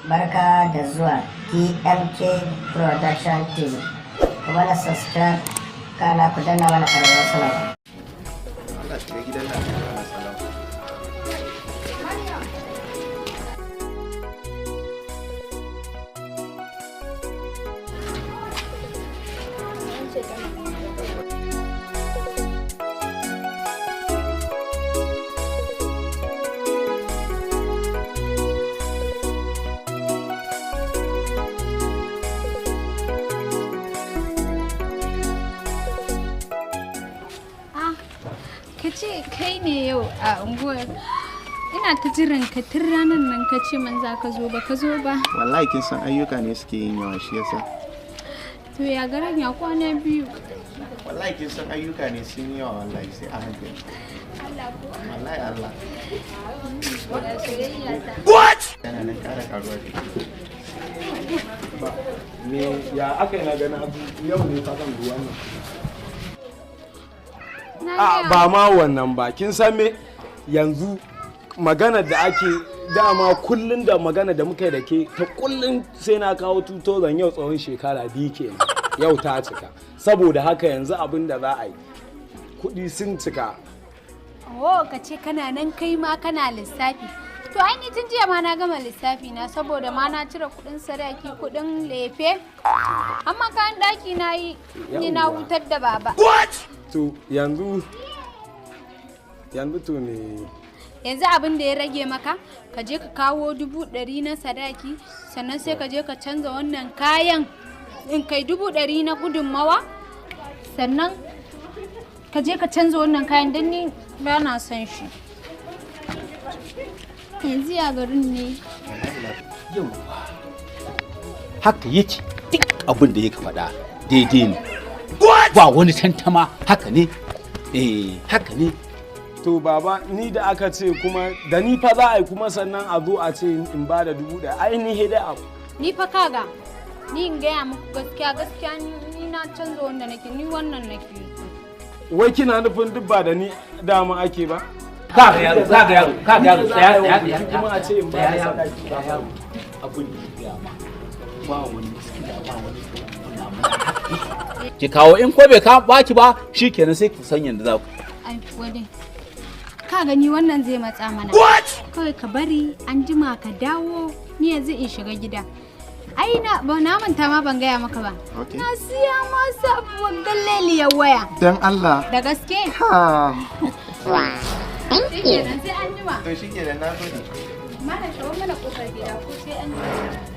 Barka da zuwa D.m.k Production TV. Kuma na subscribe kana ku danna mana ƙararrawar sanarwa. Allah shiga gidan nan ana salama. Ka ce kai ne yau a unguwar, ina ta jiran ka tun ranar nan ka ce man za ka zo ba ka zo ba. Wallahi kin san ayyuka ne suke yin yawa shi yasa. To ya garin ya kwana biyu. Wallahi kin san ayyuka ne sun yi yawa wallahi sai a hankali. Wallahi Allah. What? Yana nan ƙara karuwa da ba me ya aka yi na gani abu yau ne fa kan ruwan nan. Ba ma wannan ba kin san me yanzu magana da ake dama kullun da magana da muka yi da ke ta kullun sai na kawo 2000 yau tsawon shekara biyu kenan yau ta cika saboda haka yanzu abin da za a yi kuɗi sun cika. Oh ka ce kana nan kai ma kana lissafi. To ai ni tun jiya ma na gama lissafi na saboda ma na cire kuɗin sadaki kuɗin lefe amma kayan ɗaki na yi ni na hutar da baba. To yanzu to ne yanzu abin da ya rage maka ka je ka kawo 100,000 na sadaki sannan sai ka je ka canza wannan kayan in kai 100,000 na gudunmawa sannan ka je ka canza wannan kayan don ni ba na son shi yanzu ya garin ne yau haka yake duk abin da yake faɗa daidai ne ba wani tantama haka ne haka ne. To baba ni da aka ce kuma da ni fa za a yi kuma sannan a zo a ce in ba da 1,000 ai ni hede abu. Ni fa kaga ni in gaya muku gaskiya ni na canza wanda nake ni wannan nake. Wai kina nufin duk ba da ni dama ake ba? Kaga yaro tsaya kuma a ce in ba da sadaki ba yaro abin da ya ma ba wani miskila ba wani ki kawo in ko bai ka baki ba shikenan sai ku san yanda za ku. Ai wade ka gani wannan zai matsa mana kawai ka bari an jima ka dawo ni yanzu in shiga gida. Ai na manta ma ban gaya maka ba. Na siya ma sabuwar galleliyar waya. Dan Allah. Da gaske? Ha. Shikenan sai an jima. To shikenan na gode. Mana shawo mana kofar gida ko sai an jima.